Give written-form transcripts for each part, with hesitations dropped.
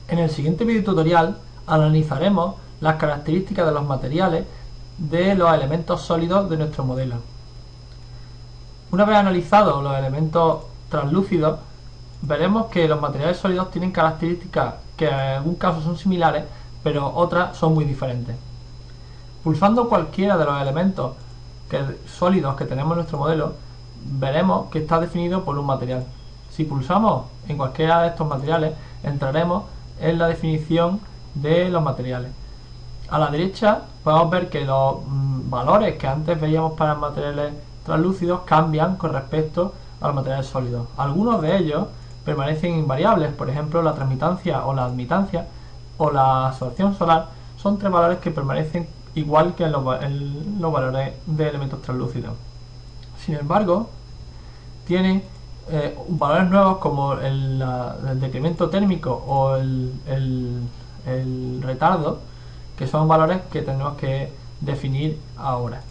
En el siguiente video tutorial analizaremos las características de los materiales de los elementos sólidos de nuestro modelo. Una vez analizados los elementos translúcidos, veremos que los materiales sólidos tienen características que en algún caso son similares, pero otras son muy diferentes. Pulsando cualquiera de los elementos sólidos que tenemos en nuestro modelo, veremos que está definido por un material. Si pulsamos en cualquiera de estos materiales, entraremos en la definición de los materiales. A la derecha podemos ver que los valores que antes veíamos para materiales translúcidos cambian con respecto a los materiales sólidos. Algunos de ellos permanecen invariables, por ejemplo la transmitancia o la admitancia o la absorción solar son tres valores que permanecen igual que en los valores de elementos translúcidos. Sin embargo, tienen valores nuevos como el decremento térmico o el retardo, que son valores que tenemos que definir ahora.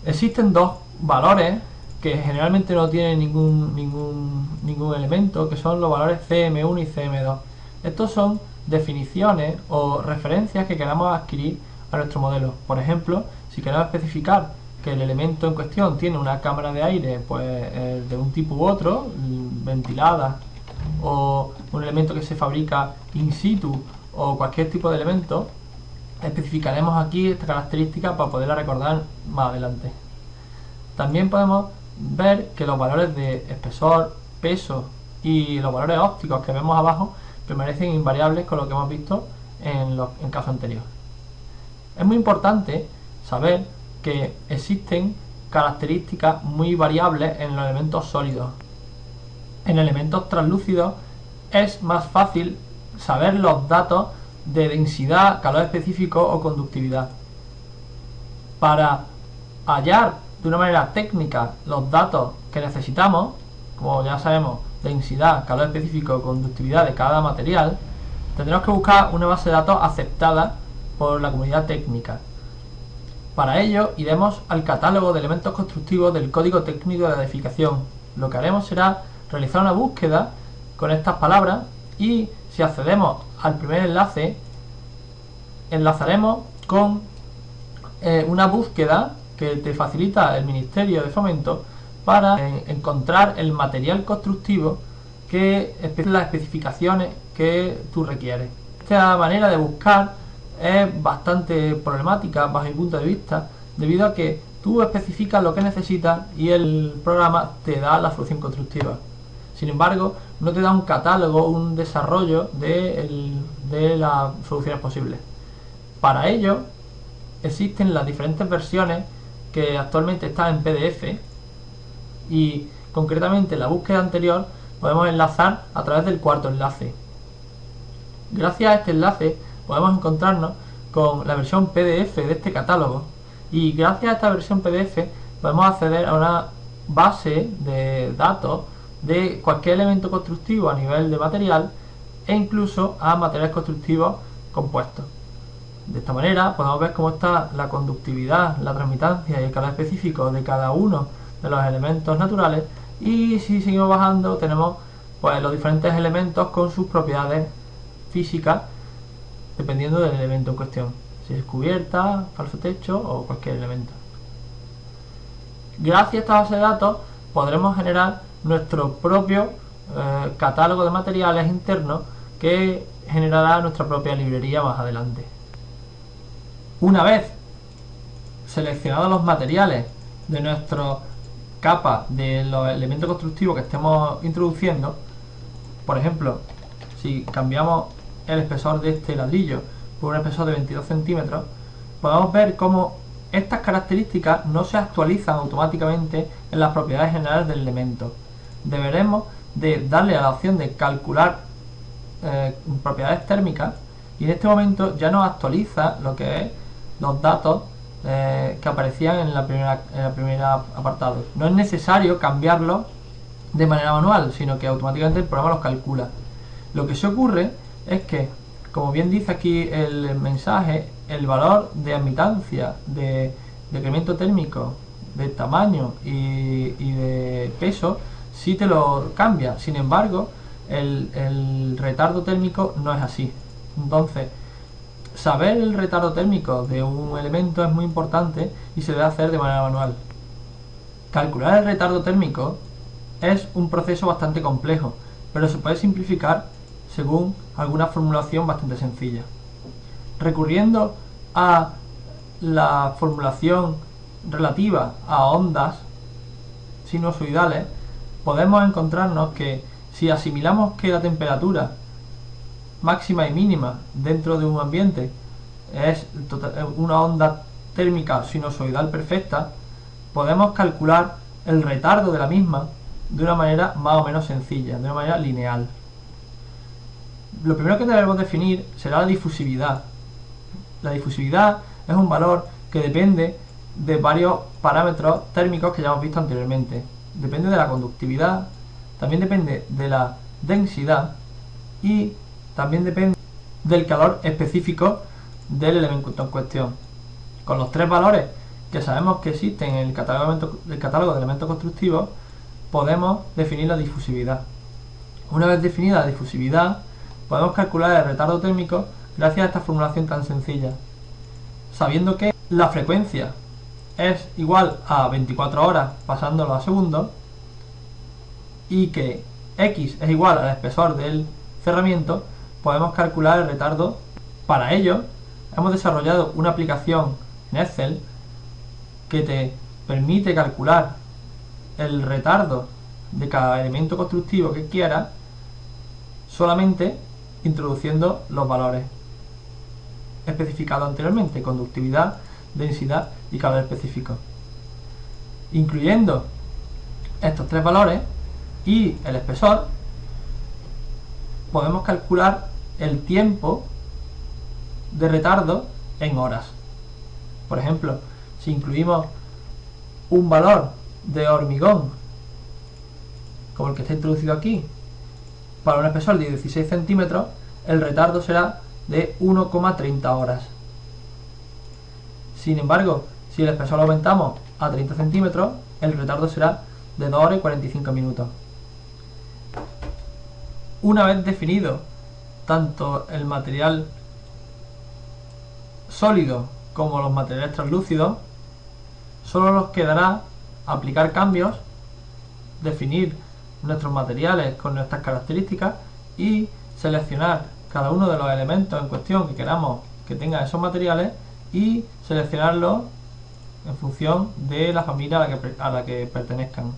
Existen dos valores que generalmente no tienen ningún elemento, que son los valores CM1 y CM2. Estos son definiciones o referencias que queramos adquirir a nuestro modelo. Por ejemplo, si queremos especificar que el elemento en cuestión tiene una cámara de aire de un tipo u otro, ventilada, o un elemento que se fabrica in situ, o cualquier tipo de elemento, especificaremos aquí esta característica para poderla recordar más adelante. También podemos ver que los valores de espesor, peso y los valores ópticos que vemos abajo permanecen invariables con lo que hemos visto en caso anterior. Es muy importante saber que existen características muy variables en los elementos sólidos. En elementos translúcidos es más fácil saber los datos de densidad, calor específico o conductividad. Para hallar de una manera técnica los datos que necesitamos, como ya sabemos, densidad, calor específico o conductividad de cada material, tendremos que buscar una base de datos aceptada por la comunidad técnica. Para ello iremos al catálogo de elementos constructivos del Código Técnico de la Edificación. Lo que haremos será realizar una búsqueda con estas palabras y si accedemos al primer enlace, enlazaremos con una búsqueda que te facilita el Ministerio de Fomento para encontrar el material constructivo que las especificaciones que tú requieres. Esta manera de buscar es bastante problemática bajo mi punto de vista, debido a que tú especificas lo que necesitas y el programa te da la solución constructiva. Sin embargo, no te da un catálogo, un desarrollo de las soluciones posibles. Para ello, existen las diferentes versiones que actualmente están en PDF y concretamente en la búsqueda anterior podemos enlazar a través del cuarto enlace. Gracias a este enlace podemos encontrarnos con la versión PDF de este catálogo y gracias a esta versión PDF podemos acceder a una base de datos de cualquier elemento constructivo a nivel de material e incluso a materiales constructivos compuestos. De esta manera podemos ver cómo está la conductividad, la transmitancia y el calor específico de cada uno de los elementos naturales, y si seguimos bajando tenemos pues los diferentes elementos con sus propiedades físicas dependiendo del elemento en cuestión, si es cubierta, falso techo o cualquier elemento. Gracias a esta base de datos podremos generar nuestro propio catálogo de materiales internos que generará nuestra propia librería más adelante. Una vez seleccionados los materiales de nuestra capa de los elementos constructivos que estemos introduciendo, por ejemplo, si cambiamos el espesor de este ladrillo por un espesor de 22 centímetros, podemos ver cómo estas características no se actualizan automáticamente en las propiedades generales del elemento. Deberemos de darle a la opción de calcular propiedades térmicas y en este momento ya nos actualiza lo que es los datos que aparecían en la primera apartado. No es necesario cambiarlos de manera manual, sino que automáticamente el programa los calcula. Lo que se ocurre es que, como bien dice aquí el mensaje, el valor de admitancia, de decremento térmico, de tamaño y de peso sí te lo cambia. Sin embargo, El retardo térmico no es así. Entonces, saber el retardo térmico de un elemento es muy importante y se debe hacer de manera manual. Calcular el retardo térmico es un proceso bastante complejo, pero se puede simplificar según alguna formulación bastante sencilla. Recurriendo a la formulación relativa a ondas sinusoidales, podemos encontrarnos que si asimilamos que la temperatura máxima y mínima dentro de un ambiente es una onda térmica sinusoidal perfecta, podemos calcular el retardo de la misma de una manera más o menos sencilla, de una manera lineal. Lo primero que debemos definir será la difusividad. La difusividad es un valor que depende de varios parámetros térmicos que ya hemos visto anteriormente. Depende de la conductividad, también depende de la densidad y también depende del calor específico del elemento en cuestión. Con los tres valores que sabemos que existen en el catálogo de elementos constructivos, podemos definir la difusividad. Una vez definida la difusividad, podemos calcular el retardo térmico gracias a esta formulación tan sencilla, sabiendo que la frecuencia es igual a 24 horas pasándolo a segundos y que x es igual al espesor del cerramiento, podemos calcular el retardo. Para ello, hemos desarrollado una aplicación en Excel que te permite calcular el retardo de cada elemento constructivo que quieras solamente introduciendo los valores especificados anteriormente: conductividad, densidad y calor específico. Incluyendo estos tres valores y el espesor, podemos calcular el tiempo de retardo en horas. Por ejemplo, si incluimos un valor de hormigón como el que está introducido aquí para un espesor de 16 centímetros, el retardo será de 1,30 horas. Sin embargo, si el espesor lo aumentamos a 30 centímetros, el retardo será de 2 horas y 45 minutos. Una vez definido tanto el material sólido como los materiales translúcidos, solo nos quedará aplicar cambios, definir nuestros materiales con nuestras características y seleccionar cada uno de los elementos en cuestión que queramos que tengan esos materiales y seleccionarlos en función de la familia a la que pertenezcan.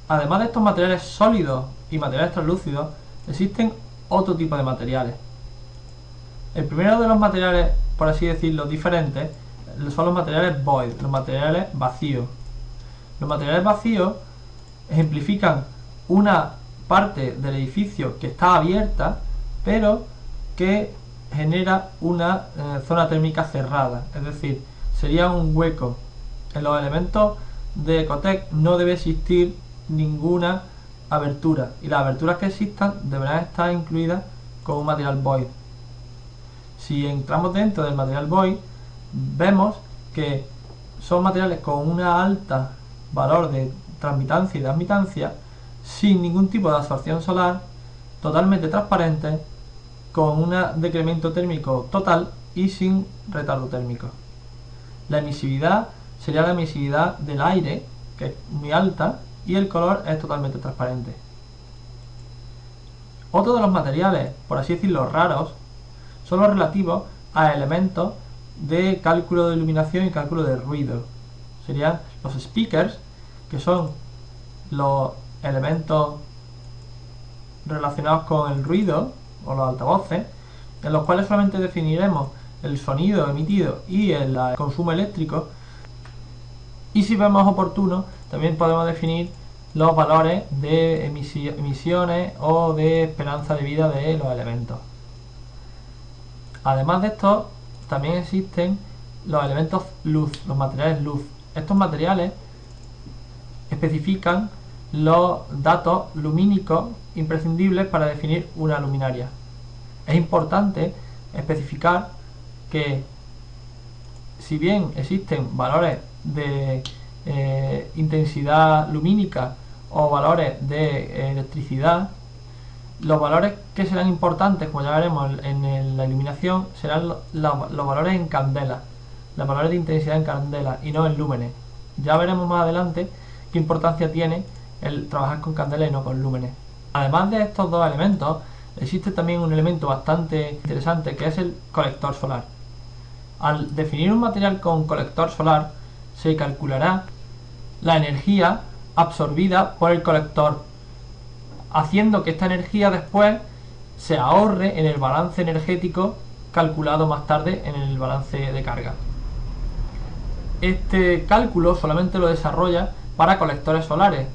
Además de estos materiales sólidos y materiales translúcidos, existen otro tipo de materiales. El primero de los materiales, por así decirlo, diferentes, son los materiales void, los materiales vacíos. Los materiales vacíos ejemplifican una parte del edificio que está abierta, pero que genera una zona térmica cerrada, es decir, sería un hueco. En los elementos de Ecotec no debe existir ninguna abertura, y las aberturas que existan deberán estar incluidas con un material void. Si entramos dentro del material void, vemos que son materiales con una alta valor de transmitancia y de admitancia, sin ningún tipo de absorción solar, totalmente transparentes, con un decremento térmico total y sin retardo térmico. La emisividad sería la emisividad del aire, que es muy alta, y el color es totalmente transparente. Otro de los materiales, por así decirlo, raros, son los relativos a elementos de cálculo de iluminación y cálculo de ruido. Serían los speakers, que son los elementos relacionados con el ruido o los altavoces, en los cuales solamente definiremos el sonido emitido y el consumo eléctrico, y si vemos oportuno también podemos definir los valores de emisiones o de esperanza de vida de los elementos. Además de esto, también existen los elementos luz, los materiales luz. Estos materiales especifican los datos lumínicos imprescindibles para definir una luminaria. Es importante especificar que, si bien existen valores de intensidad lumínica o valores de electricidad, los valores que serán importantes, como ya veremos en la iluminación, serán los valores en candela, los valores de intensidad en candela y no en lúmenes. Ya veremos más adelante qué importancia tiene el trabajar con candela y no con lúmenes. Además de estos dos elementos, existe también un elemento bastante interesante que es el colector solar. Al definir un material con colector solar, se calculará la energía absorbida por el colector, haciendo que esta energía después se ahorre en el balance energético calculado más tarde en el balance de carga. Este cálculo solamente lo desarrolla para colectores solares.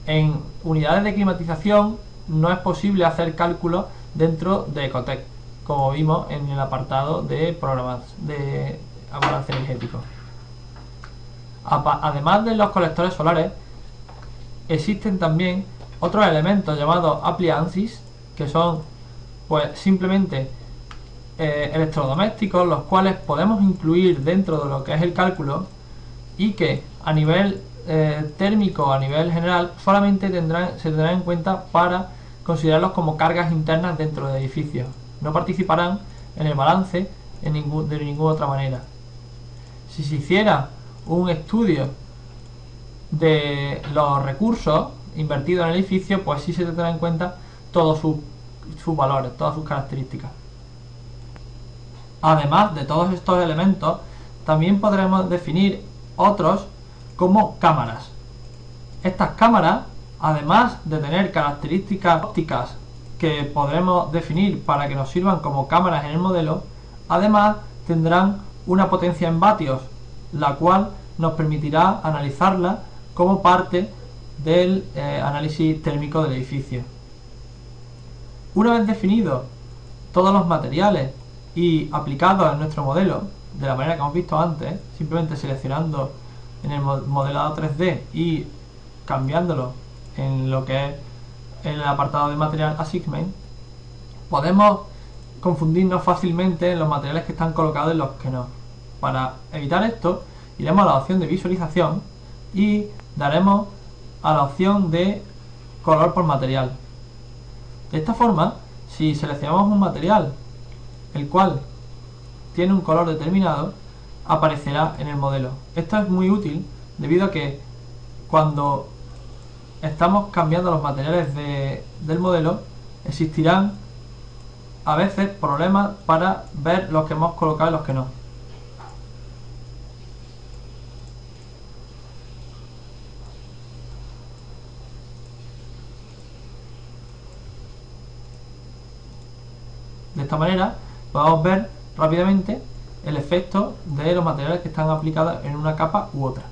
En unidades de climatización no es posible hacer cálculos dentro de Ecotec, como vimos en el apartado de programas de balance energético. Además de los colectores solares, existen también otros elementos llamados appliances, que son pues simplemente electrodomésticos, los cuales podemos incluir dentro de lo que es el cálculo y que a nivel térmico, a nivel general, solamente se tendrán en cuenta para considerarlos como cargas internas dentro del edificio. No participarán en el balance de ninguna otra manera. Si se hiciera un estudio de los recursos invertidos en el edificio, pues sí se tendrá en cuenta todos sus valores, todas sus características. Además de todos estos elementos, también podremos definir otros como cámaras. Estas cámaras, además de tener características ópticas que podremos definir para que nos sirvan como cámaras en el modelo, además tendrán una potencia en vatios, la cual nos permitirá analizarla como parte del análisis térmico del edificio. Una vez definidos todos los materiales y aplicados en nuestro modelo, de la manera que hemos visto antes, simplemente seleccionando en el modelado 3D y cambiándolo en lo que es en el apartado de material assignment, podemos confundirnos fácilmente en los materiales que están colocados y los que no. Para evitar esto, iremos a la opción de visualización y daremos a la opción de color por material. De esta forma, si seleccionamos un material el cual tiene un color determinado, aparecerá en el modelo. Esto es muy útil debido a que cuando estamos cambiando los materiales del modelo, existirán a veces problemas para ver los que hemos colocado y los que no. De esta manera podemos ver rápidamente el efecto de los materiales que están aplicados en una capa u otra.